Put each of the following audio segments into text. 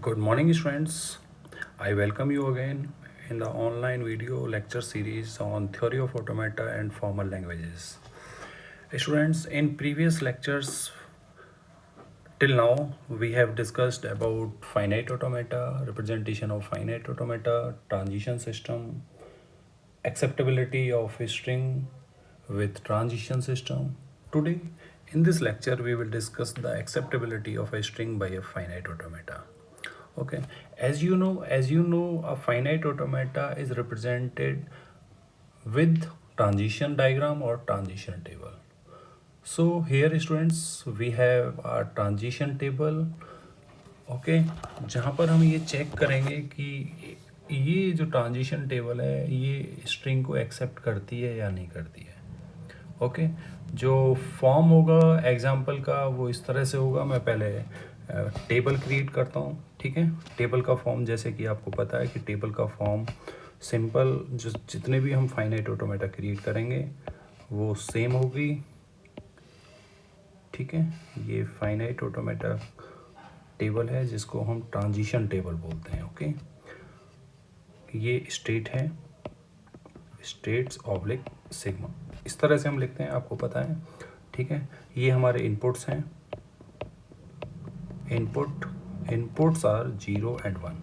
Good morning, students. I welcome you again in the online video lecture series on theory of automata and formal languages. Students, in previous lectures till now, we have discussed about finite automata, representation of finite automata, transition system, acceptability of a string with transition system. Today, in this lecture, we will discuss the acceptability of a string by a finite automata. Okay, as you know, a finite automata is represented with transition diagram or transition table. So here students we have a transition table. Okay जहाँ पर हम ये check करेंगे कि ये जो transition table है ये स्ट्रिंग को एक्सेप्ट करती है या नहीं करती है. ओके जो फॉर्म होगा एग्जाम्पल का वो इस तरह से होगा. मैं पहले टेबल क्रिएट करता हूँ. ठीक है, टेबल का फॉर्म जैसे कि आपको पता है कि टेबल का फॉर्म सिंपल जो जितने भी हम फाइनाइट ऑटोमेटा क्रिएट करेंगे वो सेम होगी. ठीक है, ये फाइनाइट ऑटोमेटा टेबल है जिसको हम ट्रांजिशन टेबल बोलते हैं. ओके, ये स्टेट है, स्टेट्स ऑब्लिक सिग्मा, इस तरह से हम लिखते हैं, आपको पता है. ठीक है, ये हमारे इनपुट्स हैं. Inputs are 0 and 1.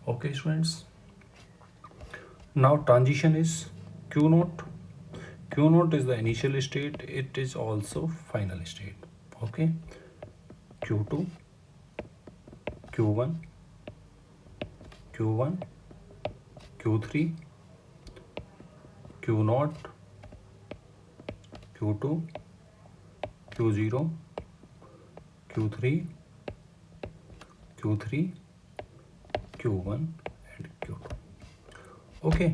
Okay students, now transition is q naught. Q naught is the initial state, it is also final state. Okay, q2, q1, q1, q3, q naught, q2, q0, q3, q3, q1 and q2. Okay,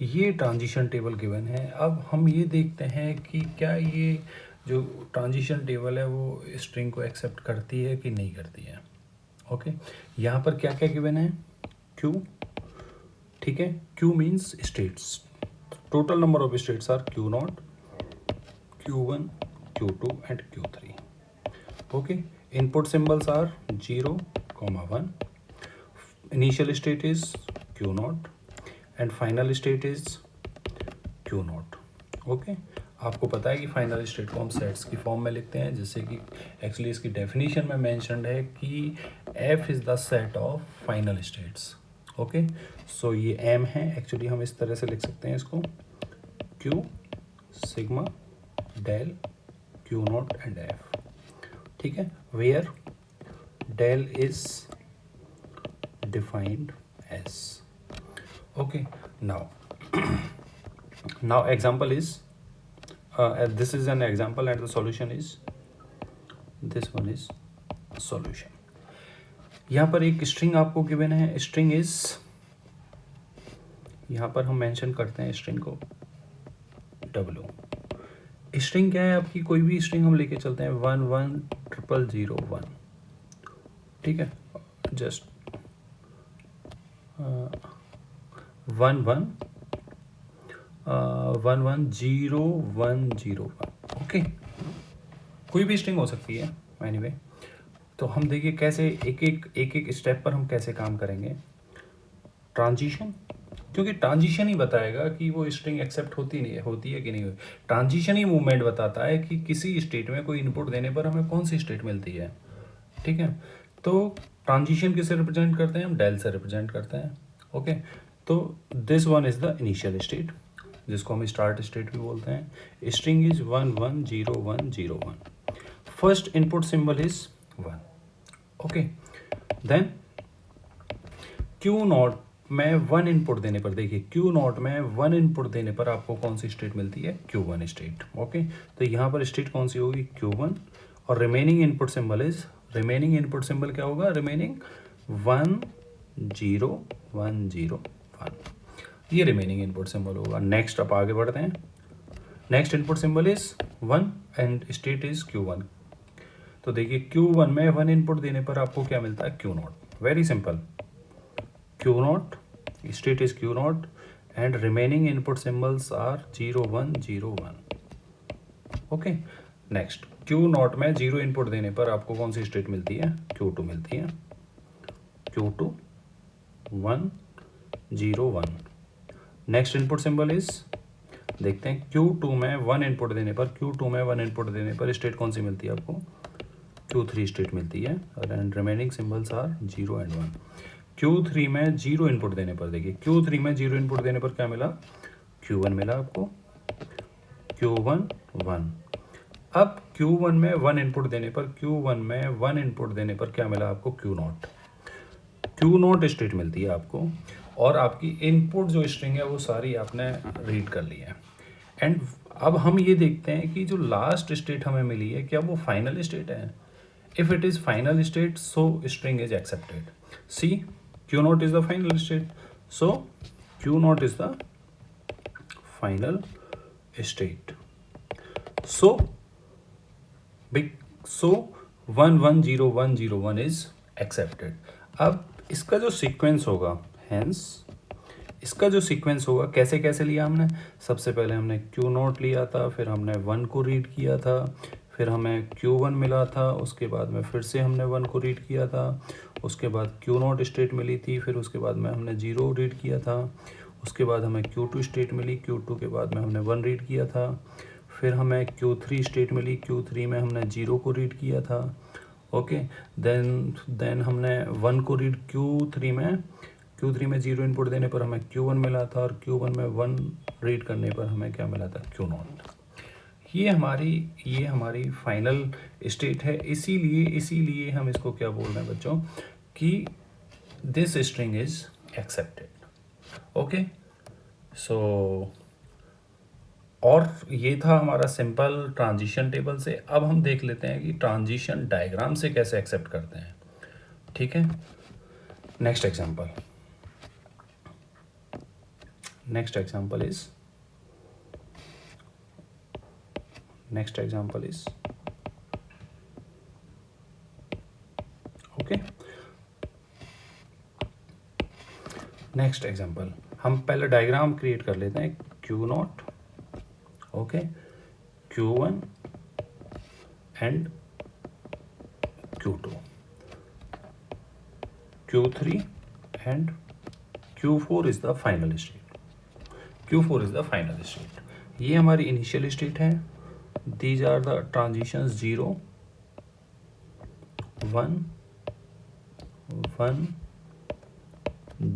ये transition table given है. अब हम ये देखते हैं कि क्या ये जो ट्रांजिशन टेबल है वो स्ट्रिंग को एक्सेप्ट करती है कि नहीं करती है. ओके, यहाँ पर क्या क्या गिवन है. q. ठीक है, q means states. Total number of states are q naught, q1, q2 and q3. Okay, input symbols are 0, 1. Initial state is q naught and final state is q naught. Okay, आपको पता है कि final state को हम sets की form में लिखते हैं, जैसे कि एक्चुअली इसकी डेफिनेशन में मेंशन्ड है कि f is the set of final states. Okay, so ये m है. एक्चुअली हम इस तरह से लिख सकते हैं इसको, q sigma del q naught and f. ठीक है, where del is defined as. Okay, now example is this is an example and the solution is this one is solution. यहाँ पर एक स्ट्रिंग आपको गिवन है. स्ट्रिंग इज, यहाँ पर हम मेंशन करते हैं स्ट्रिंग को w. स्ट्रिंग क्या है आपकी, कोई भी स्ट्रिंग हम लेके चलते हैं 1 1 0 0 1. ठीक है, जस्ट 1 1 1 1 0 1 0 1. ओके, कोई भी स्ट्रिंग हो सकती है एनीवे. तो हम देखिए कैसे एक एक स्टेप पर हम कैसे काम करेंगे. ट्रांजिशन, क्योंकि ट्रांजिशन ही बताएगा कि वो स्ट्रिंग एक्सेप्ट होती है कि नहीं होती. ट्रांजिशन ही मूवमेंट बताता है कि किसी स्टेट में कोई इनपुट देने पर हमें कौन सी स्टेट मिलती है. ठीक है, तो ट्रांजिशन किससे रिप्रेजेंट करते हैं हम, डेल से रिप्रेजेंट करते हैं. ओके, तो this one is the initial state जिसको हम स्टार्ट स्टेट भी बोलते हैं. String is 1 1 0 1 0 1. First input symbol is 1. Okay, then q naught में 1 इनपुट देने पर, देखिए क्यू नॉट में 1 इनपुट देने पर आपको कौन सी स्टेट मिलती है, Q1 स्टेट. ओके, तो यहाँ पर स्टेट कौन सी होगी, Q1. और remaining input symbol is, remaining input symbol क्या होगा, रिमेनिंग 1 0 1 0 1. ये रिमेनिंग इनपुट सिंबल होगा. नेक्स्ट आप आगे बढ़ते हैं. Next input symbol is 1 and state is Q1. तो देखिए Q1 में 1 इनपुट देने पर आपको क्या मिलता है, Q not. Very simple, Q naught, state is Q naught and remaining input symbols are 0 1 0 1. Okay, next Q naught में 0 इनपुट देने पर आपको कौन सी स्टेट मिलती है, Q2 मिलती है. Q2 1 0 1। Next input symbol is, देखते हैं Q2 में 1 इनपुट देने पर, Q2 में 1 इनपुट देने पर स्टेट कौन सी मिलती है आपको? Q3 स्टेट मिलती है। And remaining symbols are 0 and 1। Q3 में 0 इनपुट देने पर, देखिए Q3 में 0 इनपुट देने पर क्या मिला? Q1 मिला आपको, Q1 1। अब Q1 में 1 इनपुट देने पर, Q1 में 1 इनपुट देने पर क्या मिला आपको? Q0 स्टेट मिलती है आपको, और आपकी इनपुट जो स्ट्रिंग है वो सारी आपने रीड कर ली है। एंड अब हम ये देखते हैं कि जो लास्ट स्टेट हमें मिली है क्या वो फाइनल स्टेट है? If it is final state so string is accepted. See, Q0 is the final state, so Q0 is the final state. So 1 1 0 1 0 1 is accepted. अब इसका जो सीक्वेंस होगा, हेंस इसका जो सीक्वेंस होगा, कैसे कैसे लिया हमने? सबसे पहले हमने Q0 लिया था, फिर हमने 1 को रीड किया था, फिर हमें Q1 मिला था, उसके बाद में फिर से हमने 1 को रीड किया था, उसके बाद Q0 स्टेट मिली थी, फिर उसके बाद में हमने 0 रीड किया था, उसके बाद हमें Q2 स्टेट मिली, Q2 के बाद में हमने 1 रीड किया था, फिर हमें Q3 स्टेट मिली, Q3 में हमने 0 को रीड किया था। ओके, देन हमने 1 को रीड Q3 में 0 इनपुट देने पर हमें Q1 मिला था, और Q1 में 1 रीड करने पर हमें क्या मिला था? Q0। ये हमारी फाइनल स्टेट है। इसीलिए हम इसको क्या बोल रहे हैं बच्चों कि this string is accepted. Okay, so और ये था हमारा सिंपल ट्रांजिशन टेबल से। अब हम देख लेते हैं कि ट्रांजिशन डायग्राम से कैसे एक्सेप्ट करते हैं। ठीक है, next example is okay, next example हम पहले डायग्राम क्रिएट कर लेते हैं। Q0, okay, Q1 and Q2, Q3 and Q4 is the final state. ये हमारी इनिशियल स्टेट है। These are the transitions 0 1 1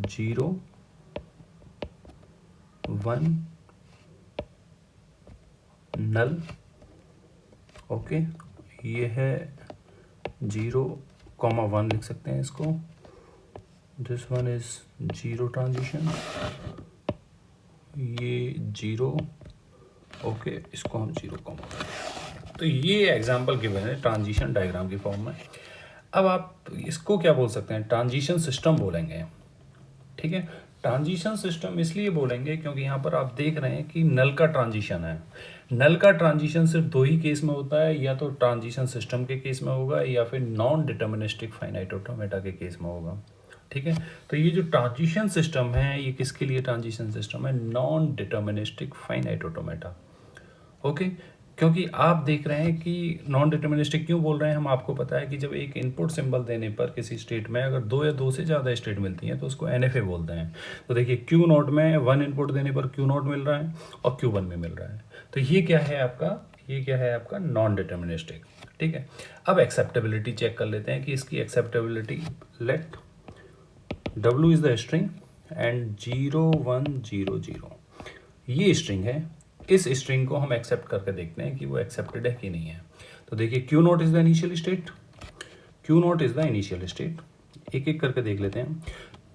0 1 null। Okay, ये है 0,1 लिख सकते हैं इसको। दिस वन इज 0 ट्रांजिशन, ये 0। ओके, इसको हम 0, तो ये एग्जांपल गिवन है ट्रांजिशन डायग्राम की फॉर्म में। अब आप इसको क्या बोल सकते हैं? ट्रांजिशन सिस्टम बोलेंगे। ठीक है, ट्रांजिशन सिस्टम इसलिए बोलेंगे क्योंकि यहाँ पर आप देख रहे हैं कि नल का ट्रांजिशन है। नल का ट्रांजिशन सिर्फ 2 ही केस में होता है, या तो ट्रांजिशन सिस्टम के केस में होगा या फिर नॉन डिटर्मिनिस्टिक फाइनाइट ऑटोमेटा के केस में होगा। ठीक है, तो ये जो ट्रांजिशन सिस्टम है ये किसके लिए ट्रांजिशन सिस्टम है? Non deterministic finite automata. Okay, क्योंकि आप देख रहे हैं कि नॉन डिटर्मिनिस्टिक क्यों बोल रहे हैं हम, आपको पता है कि जब एक इनपुट सिंबल देने पर किसी स्टेट में अगर 2 या 2 से ज़्यादा स्टेट मिलती हैं तो उसको NFA बोलते हैं। तो देखिए Q0 में 1 इनपुट देने पर Q0 मिल रहा है और Q1 में मिल रहा है, तो ये क्या है आपका नॉन डिटर्मिनिस्टिक। ठीक है, अब एक्सेप्टेबिलिटी चेक कर लेते हैं कि इसकी acceptability. Let W is the string and 0 1 0 0 ये स्ट्रिंग है। इस स्ट्रिंग को हम एक्सेप्ट करके देखते हैं कि वो एक्सेप्टेड है कि नहीं है। तो देखिए Q0 is the initial state. एक एक करके देख लेते हैं।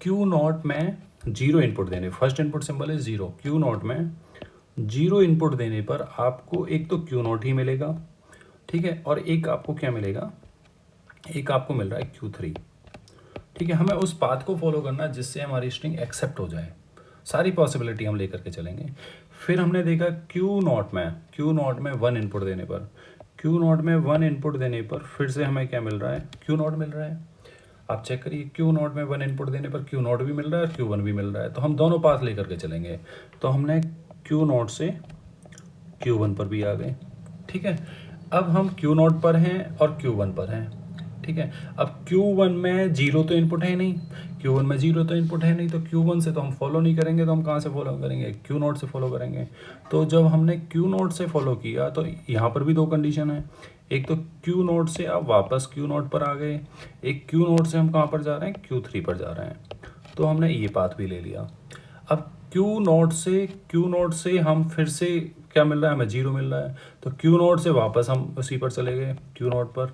Q0 में 0 इनपुट देने, फर्स्ट इनपुट सिंबल है 0। Q0 में 0 इनपुट देने पर आपको एक तो Q0 ही मिलेगा, ठीक है, और एक आपको क्या मिलेगा? एक आपको मिल रहा है Q3। ठीक है, हमें उस पाथ को फॉलो करना है जिससे हमारी स्ट्रिंग एक्सेप्ट हो जाए। सारी पॉसिबिलिटी हम लेकर के चलेंगे। फिर हमने देखा Q0 में 1 इनपुट देने पर फिर से हमें क्या मिल रहा है? Q0 मिल रहा है। आप चेक करिए, Q0 में 1 इनपुट देने पर Q0 भी मिल रहा है और Q1 भी मिल रहा है, तो हम दोनों पाथ लेकर के चलेंगे। तो हमने Q0 से Q1 पर भी आ गए। ठीक है, अब हम Q0 पर हैं और Q1 पर हैं। ठीक है। अब Q1 में जीरो तो इनपुट है नहीं, Q1 में जीरो तो इनपुट है नहीं, तो Q1 से तो हम फॉलो नहीं करेंगे, तो हम कहाँ से फॉलो करेंगे, Q0 से फॉलो करेंगे। तो जब हमने Q0 से फॉलो किया तो यहाँ पर भी दो कंडीशन है, एक तो Q0 से आप वापस Q0 पर आ गए, एक Q0 से हम कहाँ पर जा रहे हैं, Q3 पर जा रहे हैं, तो हमने ये पाथ भी ले लिया। अब Q0 से हम फिर से क्या मिल रहा है, हमें जीरो मिल रहा है, तो Q0 से वापस हम उसी पर चले गए Q0 पर।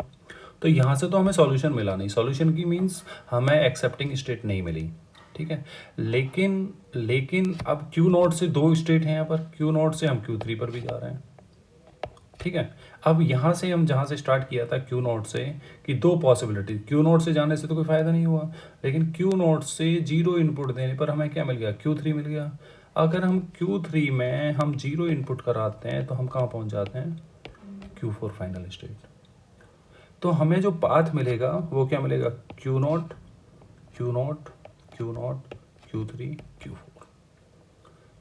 तो यहाँ से तो हमें सॉल्यूशन मिला नहीं, सॉल्यूशन की मीन्स हमें एक्सेप्टिंग स्टेट नहीं मिली, ठीक है। लेकिन अब Q0 से दो स्टेट हैं यहाँ पर, Q0 से हम Q3 पर भी जा रहे हैं, ठीक है। अब यहाँ से हम जहाँ से स्टार्ट किया था Q0 से, कि दो पॉसिबिलिटी, Q0 से जाने से तो कोई फ़ायदा नहीं हुआ, लेकिन Q0 से जीरो इनपुट देने पर हमें क्या मिल गया, Q3 मिल गया। अगर हम Q3 में हम जीरो इनपुट कराते हैं तो हम कहाँ पहुँच जाते हैं, Q4 फाइनल स्टेट। तो हमें जो पाथ मिलेगा वो क्या मिलेगा, Q0 Q0 Q0 Q3 Q4।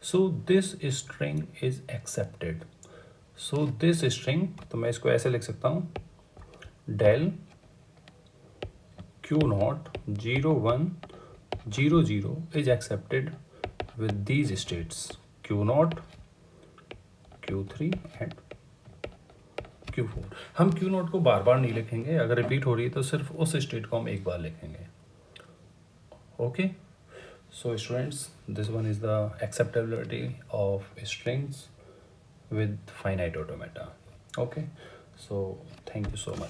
So this string is accepted. So this string, तो मैं इसको ऐसे लिख सकता हूँ, del Q0 0 1 0 0 is accepted with these states Q0 Q3 and Q4। हम Q0 को बार बार नहीं लिखेंगे, अगर रिपीट हो रही है तो सिर्फ उस स्टेट को हम एक बार लिखेंगे। Okay, so students, this one is the acceptability of strings with finite automata. Okay, so thank you so much.